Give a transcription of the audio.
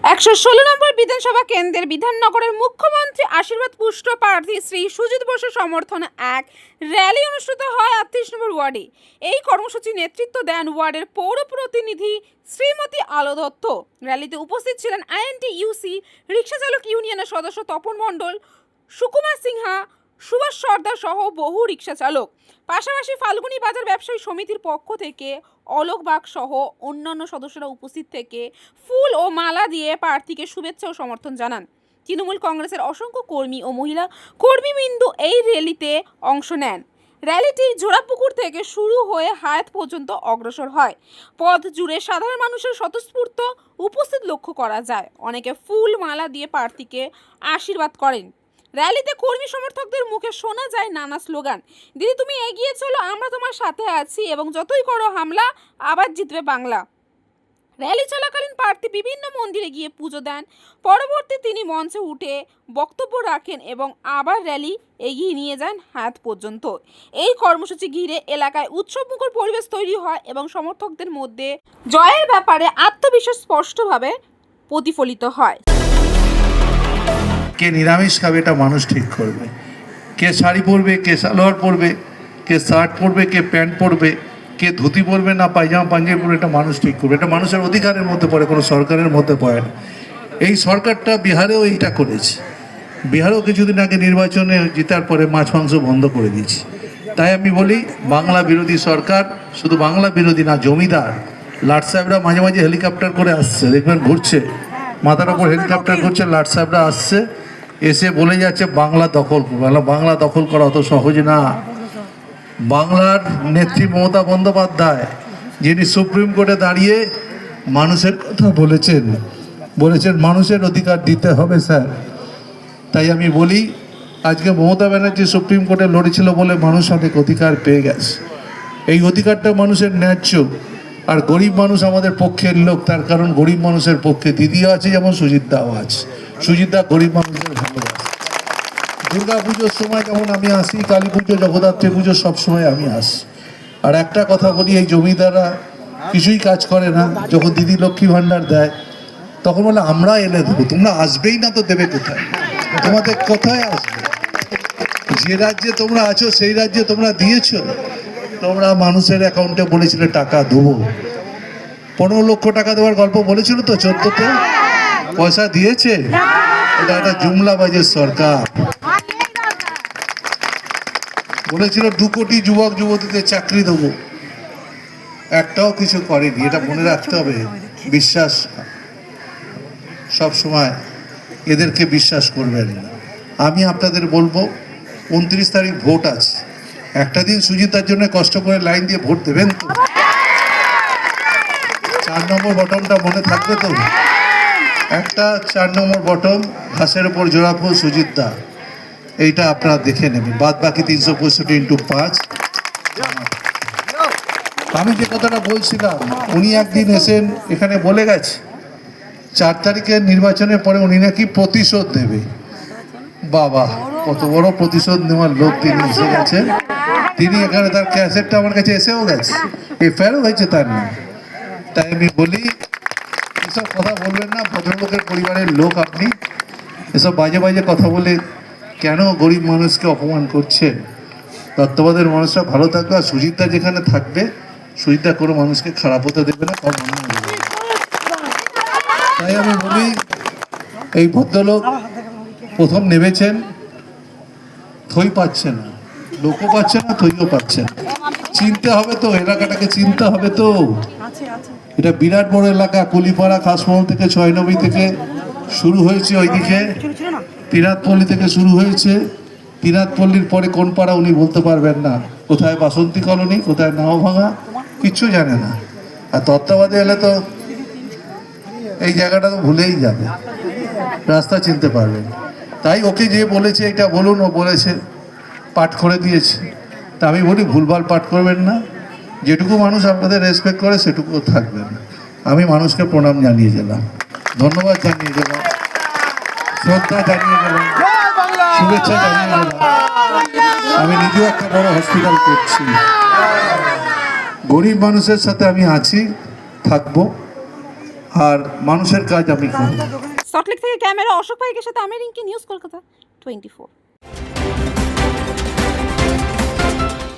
১১৬ নম্বর বিধানসভা কেন্দ্রের বিধাননগরের মুখ্যমন্ত্রী আশীর্বাদ পুষ্ট প্রার্থী শ্রী সুজিত বসুর সমর্থনে এক র্যালি অনুষ্ঠিত হয় ৩৮ নম্বর ওয়ার্ডে। এই কর্মসূচি নেতৃত্ব দেন ওয়ার্ডের পৌর প্রতিনিধি শ্রীমতী আলো দত্ত। র্যালিতে উপস্থিত ছিলেন আইএনটিইউসি রিক্সা চালক ইউনিয়নের সদস্য তপন মণ্ডল, সুকুমার সিনহা, সুভাষ সর্দার সহ বহু রিক্সা চালক। পাশাপাশি ফাল্গুনী বাজার ব্যবসায়ী সমিতির পক্ষ থেকে অলোক বাগ সহ অন্যান্য সদস্যরা উপস্থিত থেকে ফুল ও মালা দিয়ে প্রার্থীকে শুভেচ্ছা ও সমর্থন জানান। তৃণমূল কংগ্রেসের অসংখ্য কর্মী ও মহিলা কর্মীবৃন্দ এই র্যালিতে অংশ নেন। র্যালিটি জোড়াপুকুর থেকে শুরু হয়ে হায়াত পর্যন্ত অগ্রসর হয়। পথ জুড়ে সাধারণ মানুষের স্বতঃস্ফূর্ত উপস্থিত লক্ষ্য করা যায়। অনেকে ফুল মালা দিয়ে প্রার্থীকে আশীর্বাদ করেন। র্যালিতে কর্মী সমর্থকদের মুখে শোনা যায় নানা স্লোগান, দিদি তুমি এগিয়ে চলো, আমরা তোমার সাথে আছি এবং যতই করো হামলা আবার জিতবে বাংলা। র্যালি চলাকালীন প্রার্থী বিভিন্ন মন্দিরে গিয়ে পুজো দেন। পরবর্তী তিনি মঞ্চে উঠে বক্তব্য রাখেন এবং আবার র্যালি এগিয়ে নিয়ে যান হায়াত পর্যন্ত। এই কর্মসূচি ঘিরে এলাকায় উৎসবমুখর পরিবেশ তৈরি হয় এবং সমর্থকদের মধ্যে জয়ের ব্যাপারে আত্মবিশ্বাস স্পষ্টভাবে প্রতিফলিত হয়। কে নিরামিষ খাবে এটা মানুষ ঠিক করবে। কে শাড়ি পরবে, কে সালোয়ার পরবে, কে শার্ট পরবে, কে প্যান্ট পরবে, কে ধুতি পরবে না পায়জামা পাঞ্জাবি পরবে, এটা মানুষ ঠিক করবে। এটা মানুষের অধিকারের মধ্যে পড়ে, কোনো সরকারের মধ্যে পড়ে না। এই সরকারটা বিহারেও এইটা করেছে। বিহারেও কিছুদিন আগে নির্বাচনে জেতার পরে মাছ মাংস বন্ধ করে দিয়েছে। তাই আমি বলি, বাংলা বিরোধী সরকার, শুধু বাংলা বিরোধী না, জমিদার লাট সাহেবরা মাঝে মাঝে হেলিকপ্টার করে আসছে, দেখবেন ঘুরছে, মাথার ওপর হেলিকপ্টার করছে, লাট সাহেবরা আসছে, এসে বলে যাচ্ছে বাংলা দখল করবে। বাংলা দখল করা অত সহজ না। বাংলার নেত্রী মমতা বন্দ্যোপাধ্যায়, যিনি সুপ্রিম কোর্টে দাঁড়িয়ে মানুষের কথা বলেছেন মানুষের অধিকার দিতে হবে স্যার। তাই আমি বলি, আজকে মমতা ব্যানার্জি সুপ্রিম কোর্টে লড়েছিল বলে মানুষ অনেক অধিকার পেয়ে গেছে। এই অধিকারটা মানুষের ন্যায্য। আর গরিব মানুষ আমাদের পক্ষের লোক, তার কারণ গরিব মানুষের পক্ষে দিদিও আছে, যেমন সুজিতদাও আছে। সুজিতদা গরিব মানুষের ভালোবাসে। দুর্গা পুজোর সময় যেমন আমি আসি, কালী পুজো, জগদ্ধাত্রী পুজো সবসময় আমি আসি। আর একটা কথা বলি, এই জমিদাররা কিছুই কাজ করে না। যখন দিদি লক্ষ্মী ভাণ্ডার দেয় তখন বলে আমরা এনে দেবো, তোমরা আসবেই না তো দেবে কোথায়? তোমাদের কোথায় আসবে? যে রাজ্যে তোমরা আছো সেই রাজ্যে তোমরা দিয়েছো। তোমরা মানুষের অ্যাকাউন্টে বলেছিলে টাকা দেবো, 15 লক্ষ টাকা দেওয়ার গল্প বলেছিল তো 14তে, পয়সা দিয়েছে? এটা একটা জুমলাবাজের সরকার। বলেছিল 2 কোটি যুবক যুবতীদের চাকরি দেবো, একটাও কিছু করেনি। এটা মনে রাখতে হবে। বিশ্বাস সব সময় এদেরকে বিশ্বাস করবেন না। আমি আপনাদের বলবো, 29 তারিখ ভোট আছে। একটা দিন সুজিতার জন্য কষ্ট করে লাইন দিয়ে ভোট দেবেন তো? 4 নম্বর বটনটা মনে থাকবে তো? একটা 4 নম্বর বটন, ঘাসের উপর জোড়া ফুল, সুজিতদা, এইটা আপনারা দেখে নেবেন। বাদ বাকি 365 × 5। আমি যে কথাটা বলছিলাম, উনি একদিন এসেন এখানে বলে গেছে 4 তারিখের নির্বাচনের পরে উনি নাকি প্রতিশোধ দেবে। বাবা, কত বড় প্রতিশোধ নেওয়ার লোক তিনি এসে গেছেন। তিনি এখানে, তার ক্যাসেটটা আমার কাছে এসেও গেছে, এফআইআরও হয়েছে তার নাম। তাই আমি বলি, এসব কথা বলবেন না। ভদ্রলোকের পরিবারের লোক আপনি, এসব বাজে বাজে কথা বলে কেন গরিব মানুষকে অপমান করছেন? তত্ত্বাবধানের মানুষরা ভালো থাকবে। আর সুজিতদা যেখানে থাকবে, সুজিতদা কোনো মানুষকে খারাপ হতে দেবে না, কারণ তাই আমি বলি, এই ভদ্রলোক প্রথম নেমেছেন, থই পাচ্ছে না, লোকও পাচ্ছে না, থইও পাচ্ছে না। চিনতে হবে তো, এলাকাটাকে চিনতে হবে তো। এটা বিরাট বড় এলাকা। কুলিপাড়া, খাসমহল থেকে 6 নম্বর থেকে শুরু হয়েছে, ওইদিকে পিরাতপল্লী থেকে শুরু হয়েছে। পিরাতপল্লীর পরে কোন পাড়া উনি বলতে পারবেন না। কোথায় বাসন্তী কলোনি, কোথায় নাওভাঙা, কিচ্ছু জানে না। আর তত্ত্বাবধানে এলে তো এই জায়গাটা তো ভুলেই যাবে, রাস্তা চিনতে পারবেন। তাই ওকে যে বলেছে এটা বলুন, ও বলেছে, পাঠ করে দিয়েছে। তা আমি বলি, ভুলভাল পাঠ করবেন না। যেটুকু মানুষ আপনাদের রেসপেক্ট করে সেটুকুও থাকবেন। আমি মানুষকে প্রণাম জানিয়ে গেলাম, ধন্যবাদ জানিয়ে গেলাম, শ্রদ্ধা জানিয়ে গেলাম, শুভেচ্ছা জানিয়ে গেলাম। আমি নিজেও একটা বড় হসপিটাল করছি। গরিব মানুষের সাথে আমি আছি, থাকবো। আর মানুষের কাজ আমি করব। সল্টলেক থেকে ক্যামেরা অশোক পাইকের সাথে আমি রিঙ্কি, নিউজ কলকাতা 24।